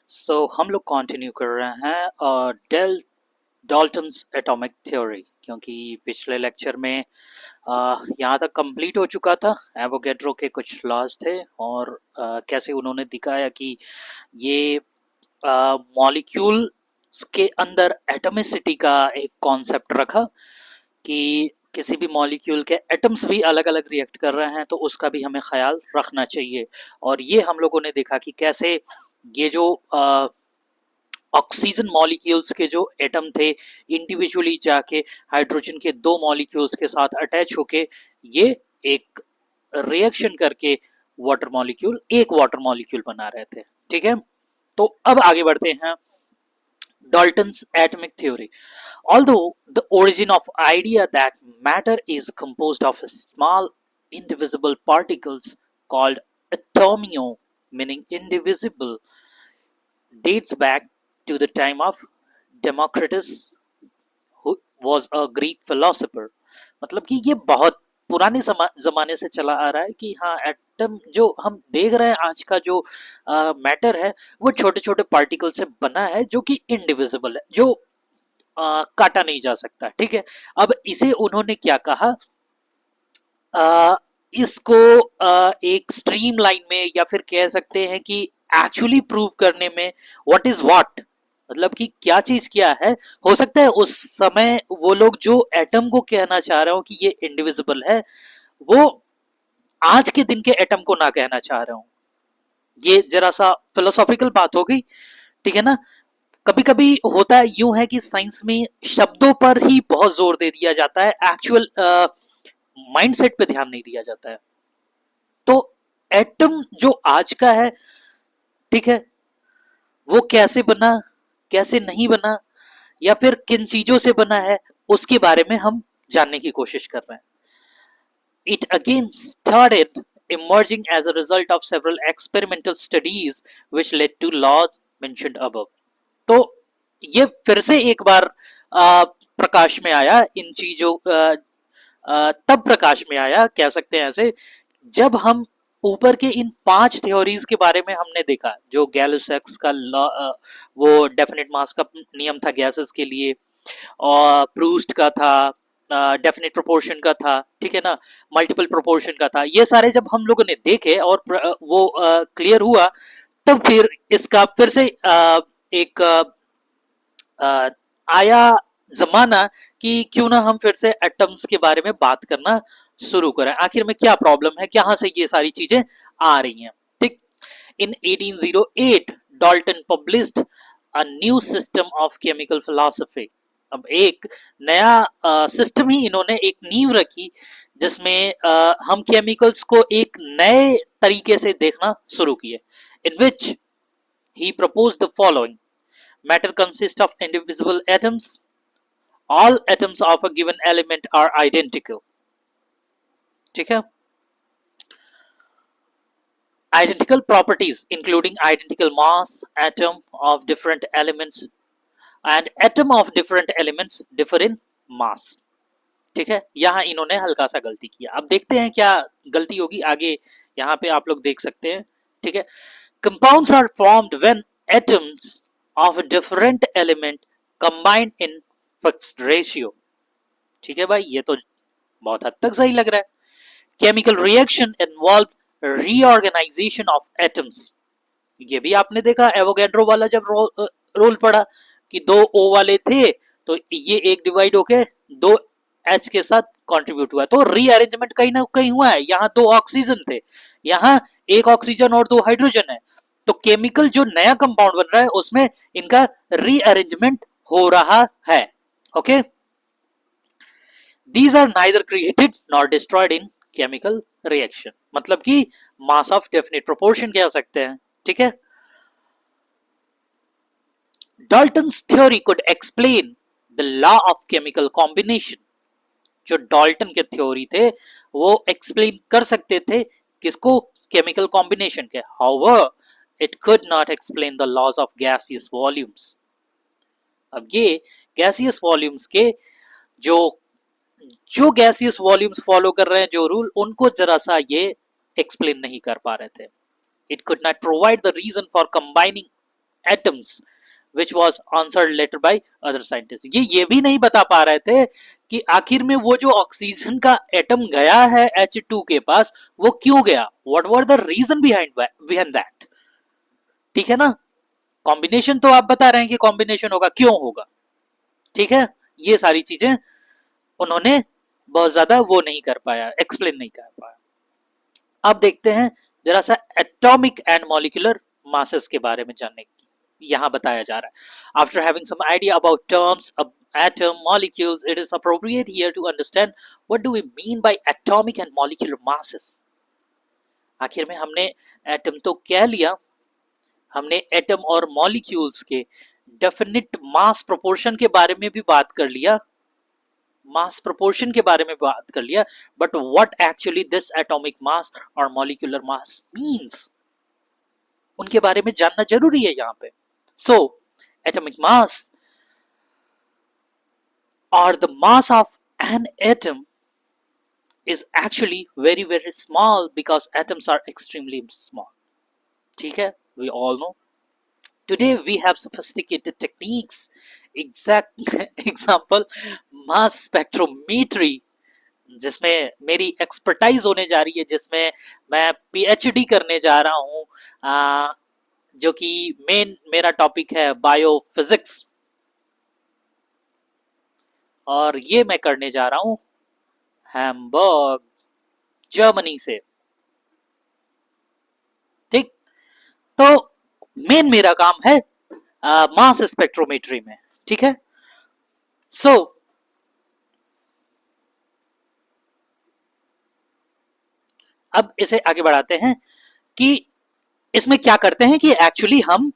हम लोग कंटिन्यू कर रहे हैं डेल डॉल्टन्स एटॉमिक थ्योरी, क्योंकि पिछले लेक्चर में यहाँ तक कंप्लीट हो चुका था। एवोगैड्रो के कुछ लॉज थे और कैसे उन्होंने दिखाया कि ये मॉलिक्यूल्स के अंदर एटमिसिटी का एक कॉन्सेप्ट रखा कि किसी भी मॉलिक्यूल के एटम्स भी अलग अलग रिएक्ट कर रहे हैं, तो उसका भी हमें ख्याल रखना चाहिए। और ये हम लोगों ने देखा कि कैसे ये जो ऑक्सीजन मॉलिक्यूल्स के जो एटम थे, इंडिविजुअली जाके हाइड्रोजन के दो मॉलिक्यूल्स के साथ अटैच होके ये एक रिएक्शन करके वाटर मॉलिक्यूल बना रहे थे। ठीक है, तो अब आगे बढ़ते हैं। Dalton's atomic theory. Although the origin of idea that matter is composed of small indivisible particles called atomio, meaning indivisible, dates back to the time of Democritus, who was a Greek philosopher. मतलब कि ये बहुत पुराने जमाने से चला आ रहा है कि हाँ, एटम जो हम देख रहे हैं आज का जो मैटर है, वो छोटे छोटे पार्टिकल से बना है, जो कि इनडिविजिबल है, जो काटा नहीं जा सकता। ठीक है, अब इसे उन्होंने क्या कहा, आ, इसको एक स्ट्रीम लाइन में, या फिर कह सकते हैं कि एक्चुअली प्रूव करने में, व्हाट इज व्हाट, मतलब कि क्या चीज क्या है। हो सकता है उस समय वो लोग जो एटम को कहना चाह रहे हो कि ये इंडिविजिबल है, वो आज के दिन के एटम को ना कहना चाह रहे हो। ये जरा सा फिलोसॉफिकल बात हो गई। ठीक है ना, कभी कभी होता है यूं है कि साइंस में शब्दों पर ही बहुत जोर दे दिया जाता है, एक्चुअल माइंडसेट पे ध्यान नहीं दिया जाता है। तो एटम जो आज का है, ठीक है, वो कैसे बना, कैसे नहीं बना, या फिर किन चीजों से बना है, उसके बारे में हम जानने की कोशिश कर रहे हैं। It again started emerging as a result of several experimental studies which led to laws mentioned above. तो ये फिर से एक बार प्रकाश में आया, इन चीजों तब प्रकाश में आया, कह सकते हैं ऐसे, जब हम ऊपर के इन 5 थ्योरीज के बारे में हमने देखा। जो गैलोसैक्स का लॉ, वो डेफिनेट मास का नियम था गैसेस के लिए, और प्रूस्ट का था, डेफिनेट प्रोपोर्शन का था, ठीक है ना, मल्टीपल प्रोपोर्शन का था। ये सारे जब हम लोगों ने देखे और वो क्लियर हुआ, तब फिर इसका फिर से एक आया जमाना कि क्यों ना हम फिर से एटम्स के बारे में बात करना शुरू करें। आखिर में क्या प्रॉब्लम है, कहां से ये सारी चीजें आ रही हैं। ठीक, इन 1808 Dalton published a new system of chemical philosophy. अब एक नया सिस्टम ही इन्होंने एक नींव रखी, जिसमें हम केमिकल्स को एक नए तरीके से देखना शुरू किए। In which he proposed the following: matter consists of indivisible atoms. All atoms of a given element are identical. ठीक है, identical properties including identical mass, atom of different elements and atom of different elements differ in mass. ठीक है, यहां इन्होंने हल्का सा गलती किया। अब देखते हैं क्या गलती होगी आगे, यहां पे आप लोग देख सकते हैं। ठीक है, compounds are formed when atoms of a different element combine in fixed ratio. ठीक है भाई, ये तो बहुत हद तक सही लग रहा है। Chemical reaction involve reorganisation of atoms. ये भी आपने देखा, एवोगैड्रो वाला जब रोल पड़ा कि दो ओ वाले थे, तो ये एक डिवाइड होके दो एच के साथ कंट्रीब्यूट हुआ, तो रीअरेंजमेंट कहीं ना कहीं हुआ है। यहाँ दो ऑक्सीजन थे, यहाँ एक ऑक्सीजन और दो हाइड्रोजन है, तो केमिकल जो नया कंपाउंड बन रहा है उसमें इनका रीअरेंजमेंट हो रहा है। Okay, These are neither created nor destroyed in chemical reaction. मतलब कि mass of definite proportion कह सकते हैं। ठीक है, Dalton's theory could explain the law of chemical combination. जो डाल्टन के थ्योरी थे वो एक्सप्लेन कर सकते थे किसको, केमिकल कॉम्बिनेशन के। However, it could not explain the laws of gaseous volumes. अब ये गैसियस वॉल्यूम्स के जो जो गैसियस वॉल्यूम्स फॉलो कर रहे हैं जो रूल, उनको जरा सा ये एक्सप्लेन नहीं कर पा रहे थे। It could not provide the reason for combining atoms which was answered later by other scientists. ये भी नहीं बता पा रहे थे कि आखिर में वो जो ऑक्सीजन का एटम गया है H2 के पास वो क्यों गया, what were the reason behind that. ठीक है ना, कॉम्बिनेशन तो आप बता रहे हैं कि कॉम्बिनेशन होगा, क्यों होगा, ठीक है, ये सारी चीजें उन्होंने बहुत ज्यादा वो नहीं कर पाया, एक्सप्लेन नहीं कर पाया। अब देखते हैं जरा सा एटॉमिक एंड मॉलिक्यूलर मासेस के बारे में जानने की यहां बताया जा रहा है। After having some idea about terms atom molecules, it is appropriate here to understand what do we mean by atomic and molecular masses. आखिर में हमने एटम तो कह लिया, हमने एटम और मॉलिक्यूल्स के डेफिनिट मास प्रोपोर्शन के बारे में भी बात कर लिया, मास प्रोपोर्शन के बारे में बात कर लिया, but what actually this atomic mass और मॉलिक्यूलर मास मींस, उनके बारे में जानना जरूरी है यहाँ पे। So atomic mass or the mass of an atom is actually very very small because atoms are extremely small. ठीक है, we all know. Today we have sophisticated techniques. Example mass spectrometry, जिसमें मेरी एक्सपर्टाइज होने जा रही है, जिसमें मैं पीएचडी करने जा रहा हूँ, जो कि मेन मेरा टॉपिक है बायोफिजिक्स, और ये मैं करने जा रहा हूं हैम्बर्ग जर्मनी से। ठीक, तो मेन मेरा काम है मास स्पेक्ट्रोमेट्री में। ठीक है, सो अब इसे आगे बढ़ाते हैं कि इसमें क्या करते हैं कि एक्चुअली हम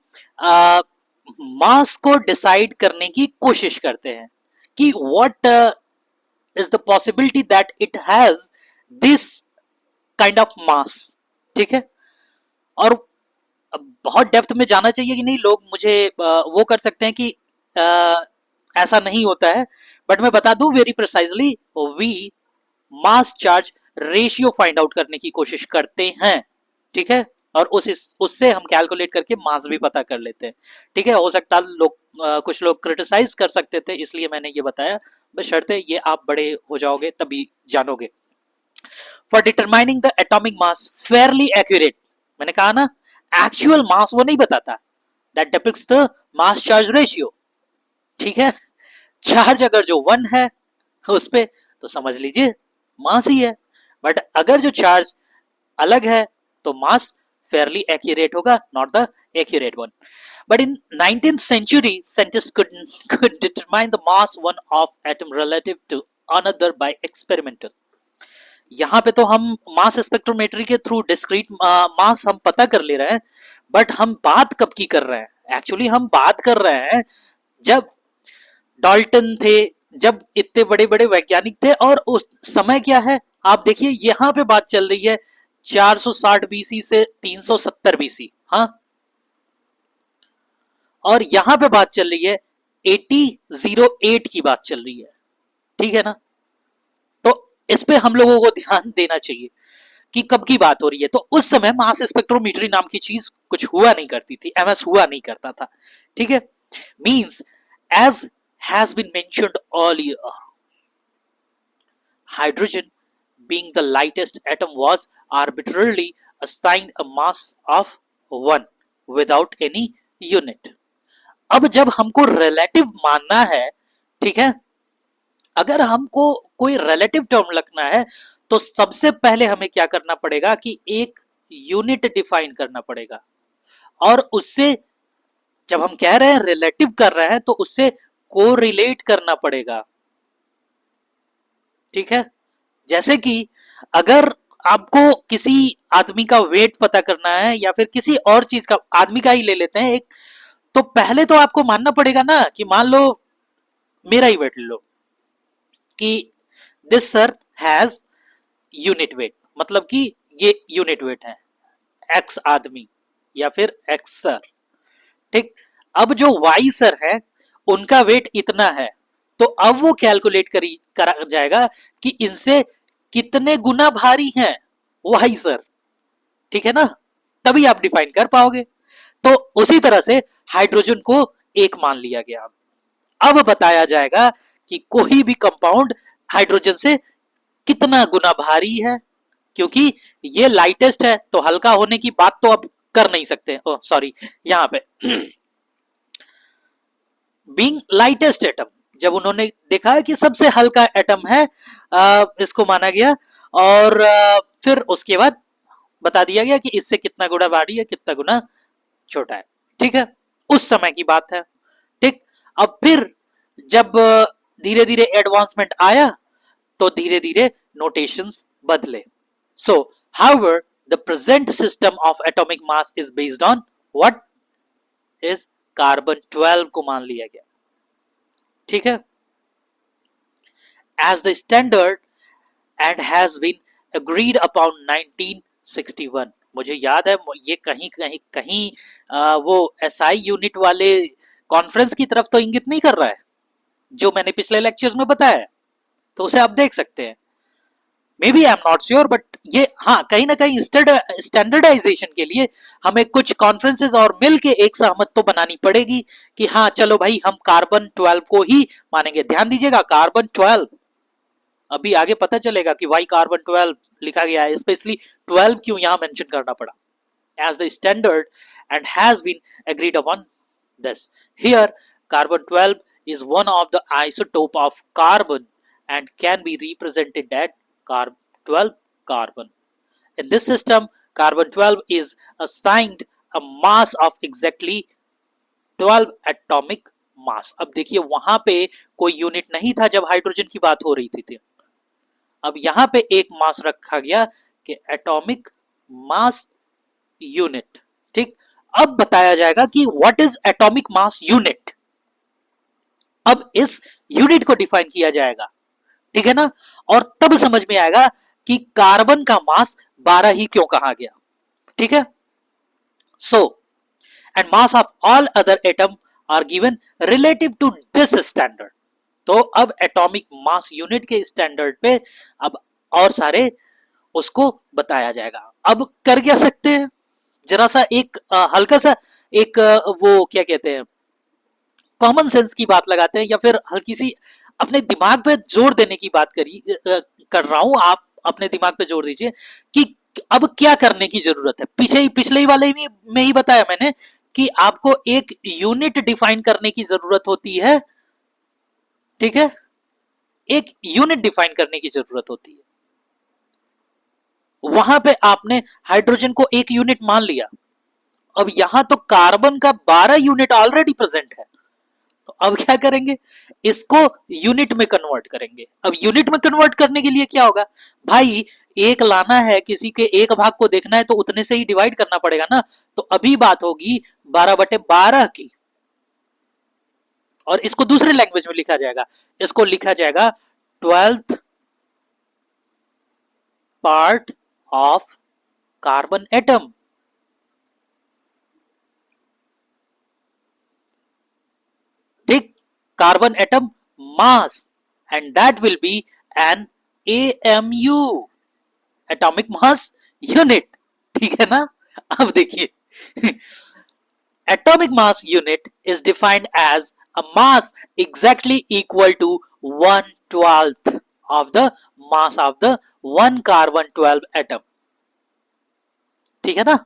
मास को डिसाइड करने की कोशिश करते हैं कि what is the possibility that it has this kind of mass. ठीक है, और बहुत डेप्थ में जाना चाहिए कि नहीं, लोग मुझे वो कर सकते हैं कि ऐसा नहीं होता है, बट मैं बता दूं very precisely, V mass charge ratio find out करने की कोशिश करते हैं। ठीक है, और उससे हम कैलकुलेट करके मास भी पता कर लेते हैं। ठीक है, हो सकता है लोग कुछ लोग क्रिटिसाइज कर सकते थे, इसलिए मैंने ये बताया, बशर्ते ये आप बड़े हो जाओगे तभी जानोगे। For determining the atomic mass fairly accurate, मैंने कहा ना एक्चुअल मास वो नहीं बताता, that depicts the mass charge ratio. ठीक है, चार्ज अगर जो 1 है उस पे तो समझ लीजिए मास ही है, बट अगर जो चार्ज अलग है तो मास fairly accurate होगा, not the accurate one. But in 19th century, scientists could determine the mass one of atom relative to another by experimental. यहाँ पे तो हम मास स्पेक्ट्रोमेट्री के थ्रू डिस्क्रीट मास हम पता कर ले रहे हैं, बट हम बात कब की कर रहे हैं, एक्चुअली हम बात कर रहे हैं जब डाल्टन थे, जब इतने बड़े बड़े वैज्ञानिक थे, और उस समय क्या है आप देखिए, यहाँ पे बात चल रही है 460 बीसी से 370 बीसी, हाँ, और यहां पे बात चल रही है 8008 की बात चल रही है। ठीक है ना, तो इस पे हम लोगों को ध्यान देना चाहिए कि कब की बात हो रही है। तो उस समय मास स्पेक्ट्रोमेट्री नाम की चीज कुछ हुआ नहीं करती थी, एमएस हुआ नहीं करता था। ठीक है, means as has been mentioned earlier, hydrogen being the lightest atom was arbitrarily assigned a mass of 1 without any unit. अब जब हमको रिलेटिव मानना है, ठीक है, अगर हमको कोई रिलेटिव टर्म लिखना है तो सबसे पहले हमें क्या करना पड़ेगा कि एक यूनिट डिफाइन करना पड़ेगा, और उससे जब हम कह रहे हैं रिलेटिव कर रहे हैं तो उससे कोरिलेट करना पड़ेगा। ठीक है, जैसे कि अगर आपको किसी आदमी का वेट पता करना है या फिर किसी और चीज का, आदमी का ही ले लेते हैं एक, तो पहले तो आपको मानना पड़ेगा ना कि मान लो मेरा ही वेट लो कि this sir has unit weight, मतलब कि ये यूनिट वेट है एक्स आदमी या फिर एक्स सर। ठीक, अब जो वाई सर है उनका वेट इतना है, तो अब वो कैलकुलेट करा जाएगा कि इनसे कितने गुना भारी हैं वाई सर। ठीक है ना, तभी आप डिफाइन कर पाओगे। तो उसी तरह से हाइड्रोजन को एक मान लिया गया। अब बताया जाएगा कि कोई भी कंपाउंड हाइड्रोजन से कितना गुना भारी है, क्योंकि ये लाइटेस्ट है तो हल्का होने की बात तो अब कर नहीं सकते। ओह सॉरी, यहां पे बीइंग लाइटेस्ट एटम, जब उन्होंने देखा है कि सबसे हल्का एटम है, इसको माना गया। और फिर उसके बाद बता दिया गया कि इससे कितना गुना भारी है, कितना गुना छोटा है। ठीक है, उस समय की बात है। ठीक, अब फिर जब धीरे धीरे एडवांसमेंट आया तो धीरे धीरे नोटेशंस बदले। So however the present system of atomic mass is based on what is carbon 12 को मान लिया गया। ठीक है, as the standard and has been agreed upon 1961। मुझे याद है ये कहीं कहीं कहीं वो एसआई यूनिट वाले कॉन्फ्रेंस की तरफ तो इंगित नहीं कर रहा है, जो मैंने पिछले लेक्चर्स में बताया है, तो उसे आप देख सकते हैं। Maybe I am not sure, but ये हाँ कहीं ना कहीं स्टैंडर्डाइजेशन के लिए हमें कुछ कॉन्फ्रेंसेस और मिल के एक सहमत तो बनानी पड़ेगी कि हाँ चलो भाई हम कार्बन 12 को ही मानेंगे। ध्यान दीजिएगा कार्बन 12, अभी आगे पता चलेगा कि वाई कार्बन 12 लिखा गया है, स्पेशली 12 क्यों यहां मेंशन करना पड़ा। As the standard and has been agreed upon this, here carbon 12 is one of the isotope of carbon and can be represented at 12 carbon. In this system, carbon 12 is assigned a mass of exactly 12 atomic mass. अब देखिए वहां पे कोई unit नहीं था जब hydrogen की बात हो रही थी। अब यहां पे एक मास रखा गया कि एटॉमिक मास यूनिट। ठीक, अब बताया जाएगा कि what is atomic mass unit. अब इस यूनिट को डिफाइन किया जाएगा, ठीक है ना, और तब समझ में आएगा कि कार्बन का मास 12 ही क्यों कहा गया। ठीक है, so and mass of all other atom are given relative to this standard. तो अब एटॉमिक मास यूनिट के स्टैंडर्ड पे अब और सारे उसको बताया जाएगा। अब कर क्या सकते हैं, जरा सा एक हल्का सा एक वो क्या कहते हैं कॉमन सेंस की बात लगाते हैं, या फिर हल्की सी अपने दिमाग पे जोर देने की बात कर रहा हूं। आप अपने दिमाग पे जोर दीजिए कि अब क्या करने की जरूरत है। पिछले ही वाले में ही बताया मैंने कि आपको एक यूनिट डिफाइन करने की जरूरत होती है। ठीक है, एक यूनिट डिफाइन करने की जरूरत होती है। वहां पे आपने हाइड्रोजन को एक यूनिट मान लिया, अब यहां तो कार्बन का 12 यूनिट ऑलरेडी प्रेजेंट है, तो अब क्या करेंगे, इसको यूनिट में कन्वर्ट करेंगे। अब यूनिट में कन्वर्ट करने के लिए क्या होगा भाई, एक लाना है, किसी के एक भाग को देखना है तो उतने से ही डिवाइड करना पड़ेगा ना। तो अभी बात होगी 12/12 की, और इसको दूसरे लैंग्वेज में लिखा जाएगा, इसको लिखा जाएगा 12th part of carbon atom. ठीक, carbon atom mass, and that will be an AMU, atomic mass unit. ठीक है ना, अब देखिए atomic mass unit is defined as a mass exactly equal to 1/12 of the mass of the one carbon 12 atom। ठीक है ना,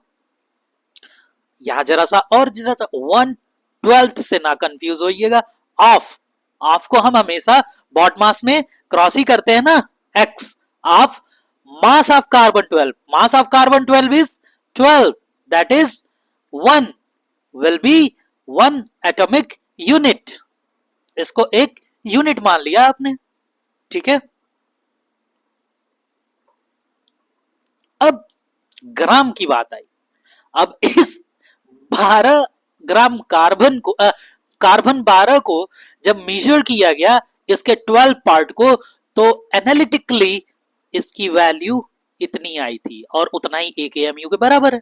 यहां जरा सा और जरा सा 1/12 से ना कंफ्यूज होइएगा। ऑफ ऑफ को हम हमेशा बॉड मास में क्रॉस ही करते हैं ना, x of mass of carbon 12, mass of carbon 12 is 12, that is 1 will be 1 atomic unit। इसको एक यूनिट मान लिया आपने। ठीक है, अब ग्राम की बात आई। अब इस 12 ग्राम कार्बन को कार्बन 12 को जब मेजर किया गया इसके 12 पार्ट को, तो एनालिटिकली इसकी वैल्यू इतनी आई थी और उतना ही 1 AMU के बराबर है,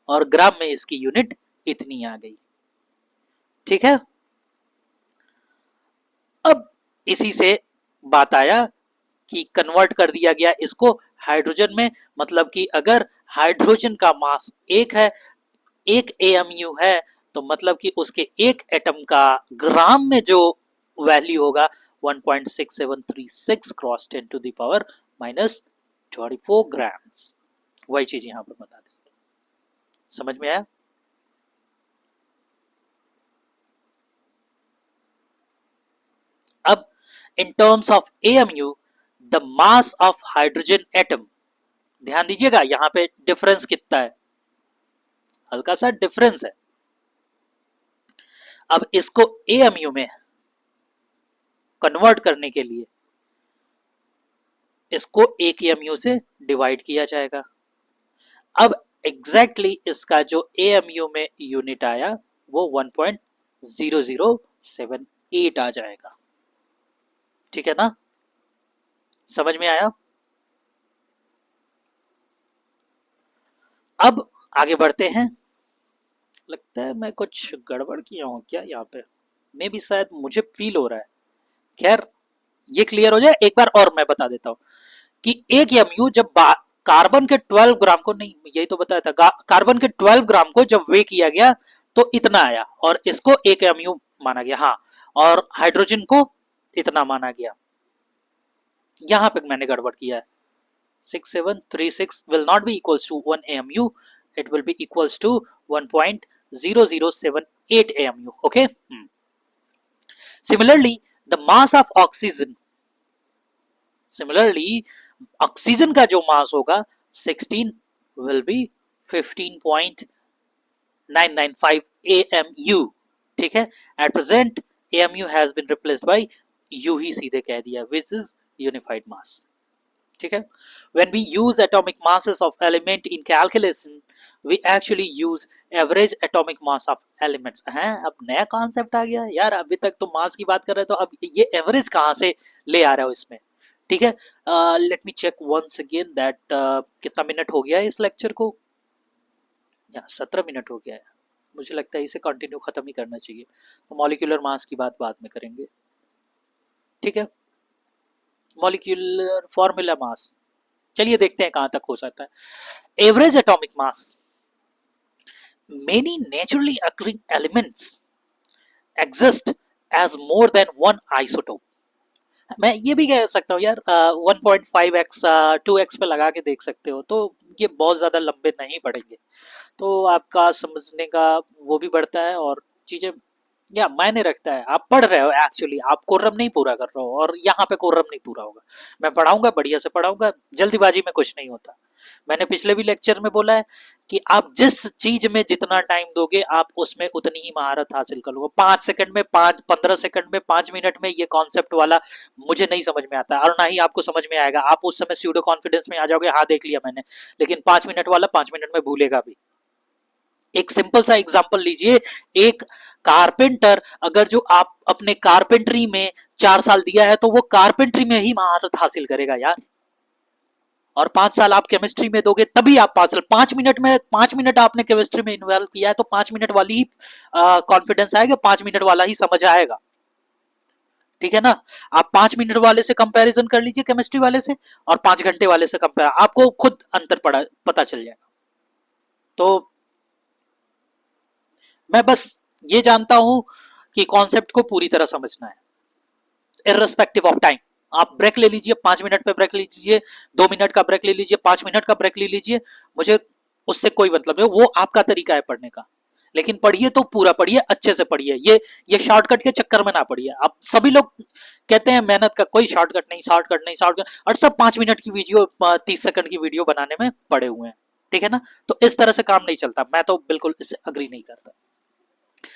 और ग्राम में इसकी यूनिट इतनी आ गई। ठीक है, अब इसी से बात आया कि कन्वर्ट कर दिया गया इसको हाइड्रोजन में, मतलब कि अगर हाइड्रोजन का मास 1 है एक एएमयू है तो मतलब कि उसके एक एटम का ग्राम में जो वैल्यू होगा 1.6736 cross 10 to the power minus 24 grams. वही चीज यहां पर बता दी। समझ में आया? अब in terms of AMU the mass of hydrogen atom, ध्यान दीजिएगा यहां पे डिफरेंस कितना है, हल्का सा डिफरेंस है। अब इसको एएमयू में कन्वर्ट करने के लिए इसको एक एएमयू से डिवाइड किया जाएगा। अब एग्जैक्टली इसका जो एएमयू में यूनिट आया वो 1.0078 आ जाएगा। ठीक है ना? समझ में आया? अब आगे बढ़ते हैं। लगता है मैं कुछ गड़बड़ किया हूं क्या यहाँ पे, मे भी शायद मुझे फील हो रहा है। खैर ये क्लियर हो जाए एक बार और मैं बता देता हूं कि एक एमयू जब कार्बन के 12 ग्राम को, नहीं यही तो बताया था, कार्बन के 12 ग्राम को जब वे किया गया तो इतना आया और इसको एक एमयू माना गया। हाँ, और हाइड्रोजन को इतना माना गया। यहां पे मैंने गड़बड़ किया है। 6736 will not be equals to 1 AMU, it will be equals to 1.0078 AMU. Okay. Similarly, the mass of oxygen, similarly oxygen का जो मास होगा 16 will be 15.995 AMU। ठीक है, at present AMU has been replaced by U ही सीधे कह दिया, which is unified mass। ठीक है, when we use atomic masses of element in calculation we actually use average atomic mass of elements। हैं, अब नया कॉन्सेप्ट आ गया यार, अभी तक तो मास की बात कर रहे तो अब ये एवरेज कहां से ले आ रहे हो इसमें। ठीक है, let me check once again that कितना मिनट हो गया है इस लेक्चर को। 17 मिनट हो गया है। मुझे लगता है इसे कंटिन्यू खत्म ही करना चाहिए, तो मॉलिक्यूलर मास की बात बाद में करेंगे। ठीक है, मॉलिक्यूलर फॉर्मूला मास, चलिए देखते हैं कहां तक हो सकता है। Average atomic mass, many naturally occurring elements exist as more than one isotope. मैं ये भी कह सकता हूँ यार 1.5x 2x पे लगा के देख सकते हो, तो ये बहुत ज्यादा लंबे नहीं पड़ेंगे, तो आपका समझने का वो भी बढ़ता है और चीजें या मायने रखता है। आप पढ़ रहे हो, एक्चुअली आप कोरम नहीं पूरा कर रहे हो और यहाँ पे कोरम नहीं पूरा होगा। मैं पढ़ाऊंगा, बढ़िया से पढ़ाऊंगा, जल्दीबाजी में कुछ नहीं होता। मैंने पिछले भी लेक्चर में बोला है कि आप जिस चीज में जितना टाइम दोगे आप उसमें उतनी ही महारत हासिल कर लोगे। 5 सेकंड में, 15 सेकंड में, 5 मिनट में ये कॉन्सेप्ट वाला मुझे नहीं समझ में आता और ना ही आपको समझ में आएगा। आप उस समय स्यूडो कॉन्फिडेंस में आ जाओगे, हाँ देख लिया मैंने, लेकिन 5 मिनट वाला 5 मिनट में भूलेगा भी। एक सिंपल सा एग्जांपल लीजिए, एक कारपेंटर अगर जो आप अपने कारपेंटरी में 4 साल दिया है तो वो कारपेंटरी में ही महारत हासिल करेगा यार। और 5 साल आप केमिस्ट्री में दोगे तभी आप 5 साल, 5 मिनट में, 5 मिनट आपने केमिस्ट्री में इन्वॉल्व किया है तो 5 मिनट वाली ही कॉन्फिडेंस आएगा, 5 मिनट वाला ही समझ आएगा। ठीक है ना? आप 5 मिनट वाले से कंपैरिजन कर लीजिए केमिस्ट्री वाले से और 5 घंटे वाले से कंपेयर, आपको खुद अंतर पता चल जाएगा। तो मैं बस ये जानता हूं कि कॉन्सेप्ट को पूरी तरह समझना है इररिस्पेक्टिव ऑफ टाइम। आप ब्रेक ले लीजिए, 5 मिनट पे ब्रेक ले लीजिए, 2 मिनट का ब्रेक ले लीजिए, 5 मिनट का ब्रेक ले लीजिए, मुझे उससे कोई मतलब नहीं, वो आपका तरीका है पढ़ने का। लेकिन पढ़िए तो पूरा पढ़िए, अच्छे से पढ़िए, ये शॉर्टकट के चक्कर में ना पढ़िए। अब सभी लोग कहते हैं मेहनत का कोई शॉर्टकट नहीं, शॉर्टकट नहीं, शॉर्टकट, और सब 5 मिनट की वीडियो, 30 सेकंड की वीडियो बनाने में पड़े हुए हैं। ठीक है ना? तो इस तरह से काम नहीं चलता, मैं तो बिल्कुल इससे अग्री नहीं करता।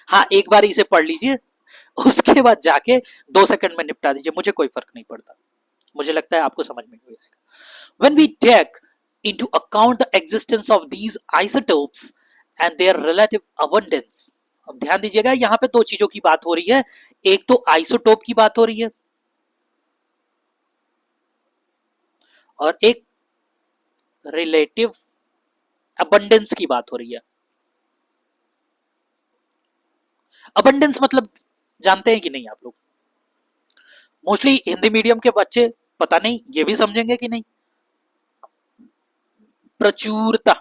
हाँ, एक बार इसे पढ़ लीजिए, उसके बाद जाके 2 सेकंड में निपटा दीजिए, मुझे कोई फर्क नहीं पड़ता। मुझे लगता है आपको समझ में भी आएगा। When we take into account the existence of these isotopes and their relative abundance, अब ध्यान दीजिएगा यहां पे 2 चीजों की बात हो रही है, एक तो आइसोटोप की बात हो रही है और एक रिलेटिव अबंडेंस की बात हो रही है। अबंडेंस मतलब जानते हैं कि नहीं आप लोग? मोस्टली हिंदी मीडियम के बच्चे पता नहीं ये भी समझेंगे कि नहीं। प्रचुरता,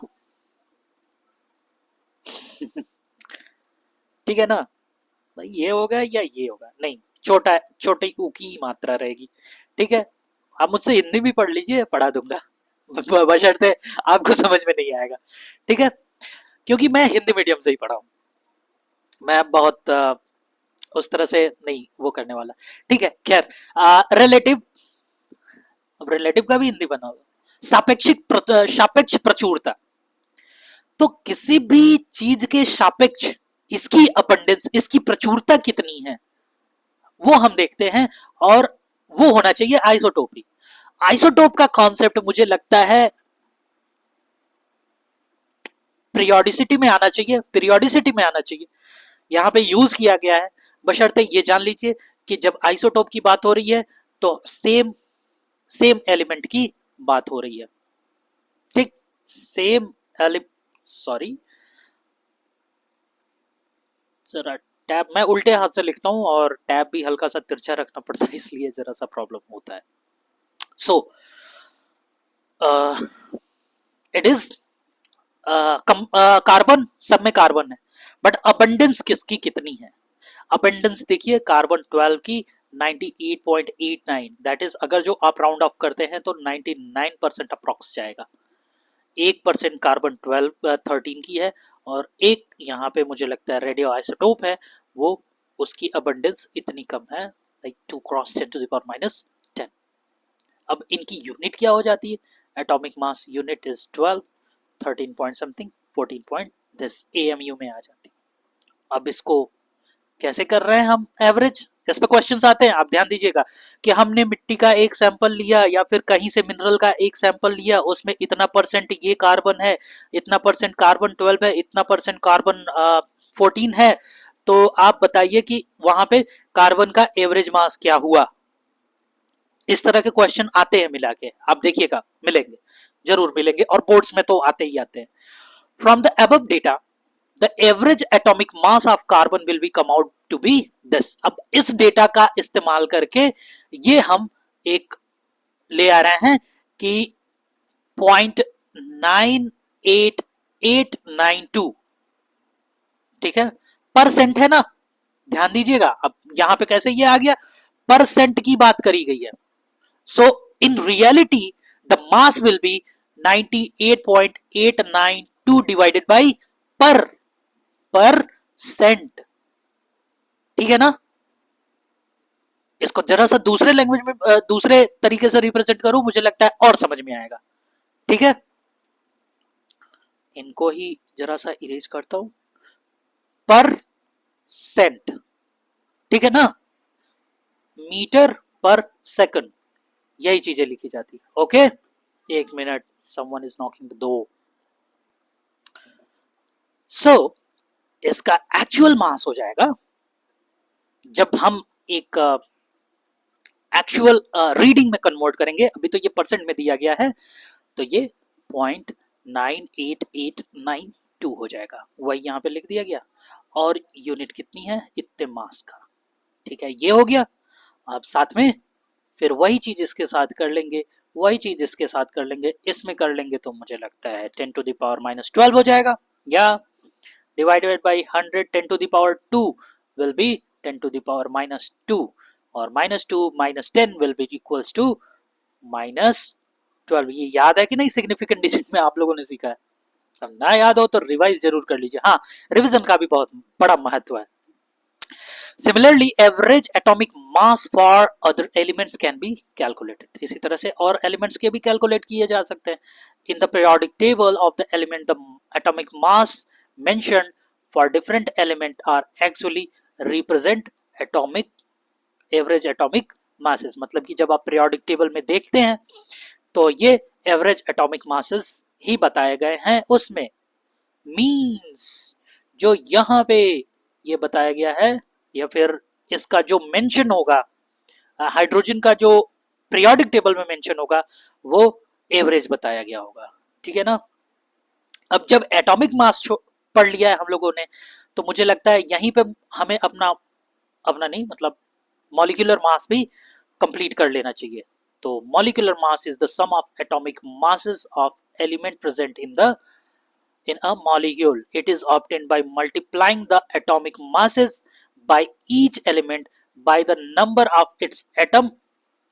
ठीक है ना, भाई ये होगा या ये होगा, नहीं, छोटा छोटी ऊ की मात्रा रहेगी। ठीक है, आप मुझसे हिंदी भी पढ़ लीजिए, पढ़ा दूंगा, बशर्ते आपको समझ में नहीं आएगा। ठीक है, क्योंकि मैं हिंदी मीडियम से ही पढ़ा हूँ, मैं बहुत उस तरह से नहीं वो करने वाला। ठीक है, खैर, रिलेटिव, अब रिलेटिव का भी हिंदी बना होगा, सापेक्ष प्रचुरता। तो किसी भी चीज के सापेक्ष इसकी अबंडेंस, इसकी प्रचुरता कितनी है, वो हम देखते हैं, और वो होना चाहिए आइसोटोपी। आइसोटोप का कॉन्सेप्ट मुझे लगता है पीरियोडिसिटी में आना चाहिए, पीरियोडिसिटी में आना चाहिए, यहाँ पे यूज किया गया है। बशर्ते ये जान लीजिए कि जब आइसोटोप की बात हो रही है तो सेम सेम एलिमेंट की बात हो रही है। ठीक, सेम सॉरी, जरा टैब मैं उल्टे हाथ से लिखता हूं और टैब भी हल्का सा तिरछा रखना पड़ता है, इसलिए जरा सा प्रॉब्लम होता है। सो इट इज कार्बन, सब में कार्बन है, बट अबंडेंस किसकी कितनी है? अबंडेंस देखिए, कार्बन 12 की 98.89, दैट इज अगर जो आप राउंड ऑफ करते हैं तो 99% अप्रोक्स जाएगा। 1% कार्बन 13 की है, और एक यहाँ पे मुझे लगता है रेडियो आइसोटोप है, वो उसकी अबंडेंस इतनी कम है, like 2 cross 10 to the power -10। अब इनकी यूनिट क्या हो जाती है? Atomic mass unit is 12, 13 point something, 14 point this AMU में आ जाती है। अब इसको कैसे कर रहे हैं हम एवरेज, इस पे क्वेश्चंस आते हैं, आप ध्यान दीजिएगा कि हमने मिट्टी का एक सैंपल लिया या फिर कहीं से मिनरल का एक सैंपल लिया, उसमें इतना परसेंट ये कार्बन है, इतना परसेंट कार्बन 12 है, इतना परसेंट कार्बन 14 है, तो आप बताइए कि वहां पे कार्बन का एवरेज मास क्या हुआ। इस तरह के क्वेश्चन आते हैं मिला के, आप देखिएगा मिलेंगे, जरूर मिलेंगे, और बोर्ड्स में तो आते ही आते हैं। From the above data the average atomic mass of carbon will be come out to be this। अब इस डेटा का इस्तेमाल करके ये हम एक ले आ रहे हैं कि 0.98892, ठीक है, परसेंट है ना, ध्यान दीजिएगा। अब यहां पे कैसे ये आ गया, परसेंट की बात करी गई है। So in reality the mass will be 98.892 divided by percent. ठीक है ना, इसको जरा सा दूसरे लैंग्वेज में, दूसरे तरीके से रिप्रेजेंट करूं, मुझे लगता है और समझ में आएगा। ठीक है, इनको ही जरा सा इरेज करता हूं, परसेंट, ठीक है ना, मीटर पर सेकंड, यही चीजें लिखी जाती है। ओके, एक minute, someone is knocking the door. So इसका एक्चुअल मास हो जाएगा, जब हम एक एक्चुअल रीडिंग में कन्वर्ट करेंगे, अभी तो ये परसेंट में दिया गया है, तो ये 0.98892 हो जाएगा, वही यहाँ पे लिख दिया गया, और यूनिट कितनी है, इतने मास का। ठीक है, ये हो गया। अब साथ में फिर वही चीज इसके साथ कर लेंगे, वही चीज इसके साथ कर लेंगे, इसमें कर लेंगे तो मुझे लगता है 10 टू द पावर -12 हो जाएगा, या divided by 100 10 to the power 2 will be 10 to the power -2, और -2 -10 विल बी इक्वल्स टू -12। ये याद है कि नहीं, सिग्निफिकेंट डिजिट में आप लोगों ने सीखा है, अब ना याद हो तो रिवाइज जरूर कर लीजिए। हाँ, रिवीजन का भी बहुत बड़ा महत्व है। Similarly, average atomic mass for other elements can be calculated। इसी तरह से और elements के भी calculate किए जा सकते हैं। In the periodic table of the element, the atomic mass mentioned for different element are actually represent atomic average atomic masses। मतलब कि जब आप periodic table में देखते हैं तो ये average atomic masses ही बताए गए हैं उसमें। Means जो यहाँ पे ये बताया गया है, या फिर इसका जो मेंशन होगा, हाइड्रोजन का जो पीरियोडिक टेबल में मेंशन होगा, वो एवरेज बताया गया होगा। ठीक है ना, अब जब एटॉमिक मास पढ़ लिया है हम लोगों ने, तो मुझे लगता है यहीं पे हमें अपना अपना नहीं मतलब मॉलिक्यूलर मास भी कंप्लीट कर लेना चाहिए। तो molecular mass is the sum of atomic masses of element present in the in a molecule. It is obtained by multiplying the atomic masses by each element by the number of its atom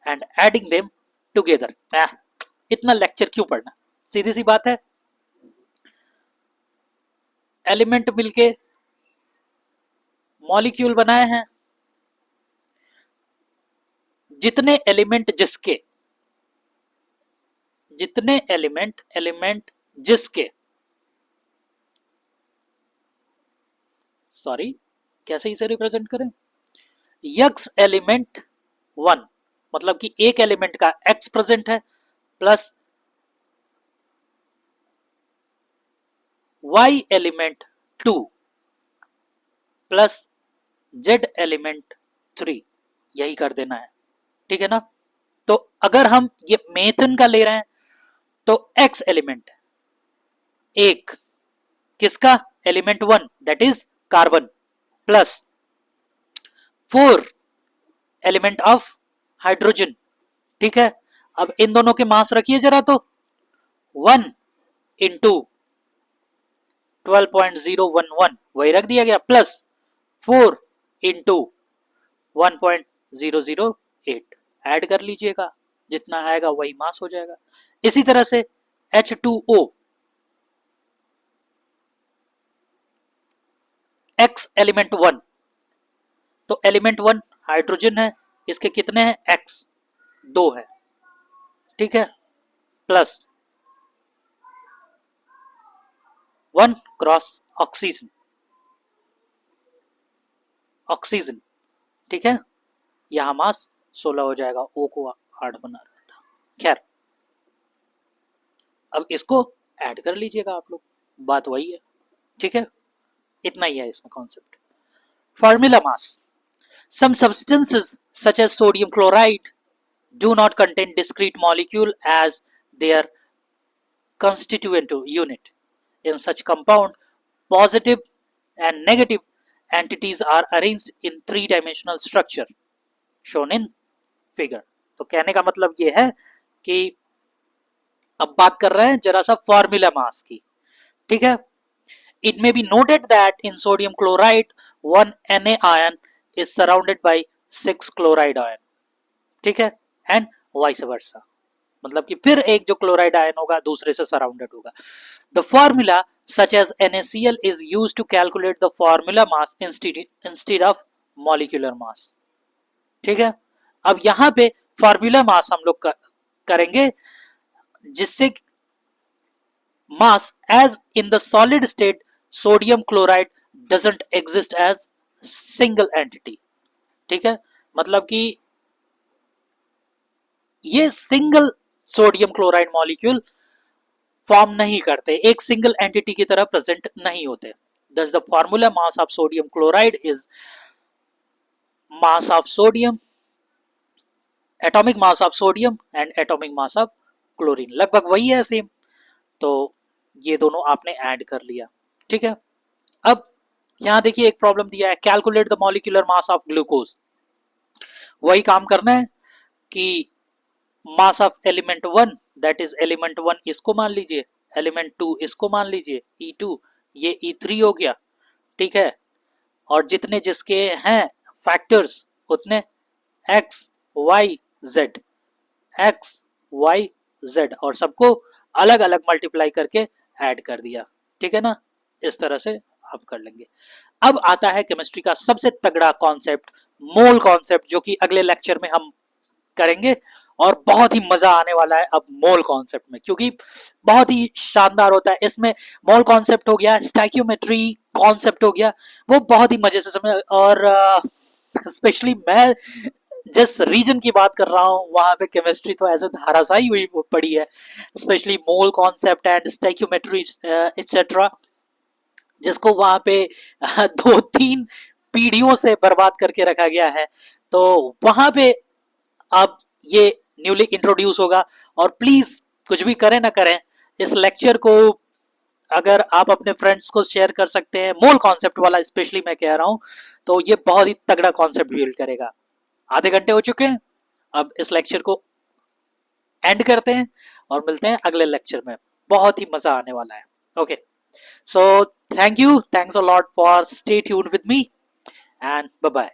and adding them together. इतना lecture क्यों पढ़ना, सीधी सी बात है, element मिलके molecule बनाए हैं, जितने element जिसके सॉरी कैसे इसे रिप्रेजेंट करें, x एलिमेंट 1 मतलब कि एक एलिमेंट का x प्रेजेंट है plus y element 2 plus z element 3, यही कर देना है, ठीक है ना। तो अगर हम ये मेथन का ले रहे हैं तो x एलिमेंट एक किसका, element 1 that is carbon plus 4 element of hydrogen, ठीक है। अब इन दोनों के मास रखिए जरा, तो 1 इंटू 12.011 वही रख दिया गया प्लस 4 इंटू 1.008 ऐड कर लीजिएगा, जितना आएगा वही मास हो जाएगा। इसी तरह से H2O X एलिमेंट 1, तो एलिमेंट 1 हाइड्रोजन है, इसके कितने हैं X 2 है, ठीक है, प्लस 1 क्रॉस ऑक्सीजन, ठीक है, यहां मास 16 हो जाएगा, O को 8 बना रहा था। खैर अब इसको ऐड कर लीजिएगा आप लोग, बात वही है, ठीक है, इतना ही है इसमें concept. Formula mass, some substances such as sodium chloride do not contain discrete molecule as their constituent unit. In such compound, positive and negative entities are arranged in three-dimensional structure shown in figure. तो कहने का मतलब ये है कि अब बात कर रहे हैं जरा सा फॉर्मूला मास की, ठीक है। It may be noted that in sodium chloride, one Na ion is surrounded by 6 chloride ion, ठीक है, एंड वाइस वर्सा, मतलब कि फिर एक जो क्लोराइड आयन होगा दूसरे से सराउंडेड होगा। The formula such as NaCl is used to calculate the formula mass instead of molecular mass, ठीक है। अब यहां पे फॉर्मूला मास हम लोग करेंगे जिससे mass as in the solid state sodium chloride doesn't exist as single entity, ठीक है, मतलब कि ये single sodium chloride molecule form नहीं करते, एक सिंगल एंटिटी की तरह प्रेजेंट नहीं होते। Thus the formula mass of sodium chloride is mass of sodium, atomic mass of sodium and atomic mass of chlorine, लगभग वही है सेम। तो ये दोनों आपने ऐड कर लिया, ठीक है। अब यहां देखिए एक प्रॉब्लम दिया है, calculate the molecular mass of glucose. वही काम करना है कि mass of element 1 that is element 1 इसको मान लीजिए, एलिमेंट 2 इसको मान लीजिए E2, ये E3 हो गया, ठीक है, और जितने जिसके हैं फैक्टर्स उतने x y z और सबको अलग अलग मल्टीप्लाई करके ऐड कर दिया, ठीक है ना, इस तरह से आप कर लेंगे। अब आता है केमिस्ट्री का सबसे तगड़ा कॉन्सेप्ट, मोल कॉन्सेप्ट, जो कि अगले लेक्चर में हम करेंगे और बहुत ही मजा आने वाला है अब मोल कॉन्सेप्ट में, क्योंकि बहुत ही शानदार होता है इसमें। मोल कॉन्सेप्ट हो गया, स्टैक्योमेट्री कॉन्सेप्ट हो गया, वो बहुत ही मजे से समझ, और स्पेशली मैं जिस रीजन की बात कर रहा हूँ वहां पे केमिस्ट्री तो ऐसे धाराशाही हुई पड़ी है, specially mole concept and stoichiometry etcetera, जिसको वहां पे 2-3 पीढ़ियों से बर्बाद करके रखा गया है। तो वहां पे अब ये न्यूली इंट्रोड्यूस होगा, और प्लीज कुछ भी करें ना करें, इस लेक्चर को अगर आप अपने फ्रेंड्स को शेयर कर सकते हैं, मोल कॉन्सेप्ट वाला स्पेशली मैं कह रहा हूं, तो ये बहुत ही तगड़ा कॉन्सेप्ट बिल्ड करेगा। आधे घंटे हो चुके हैं, अब इस लेक्चर को एंड करते हैं और मिलते हैं अगले लेक्चर में, बहुत ही मजा आने वाला है। Okay. So thank you, thanks a lot for stay tuned with me, and bye bye.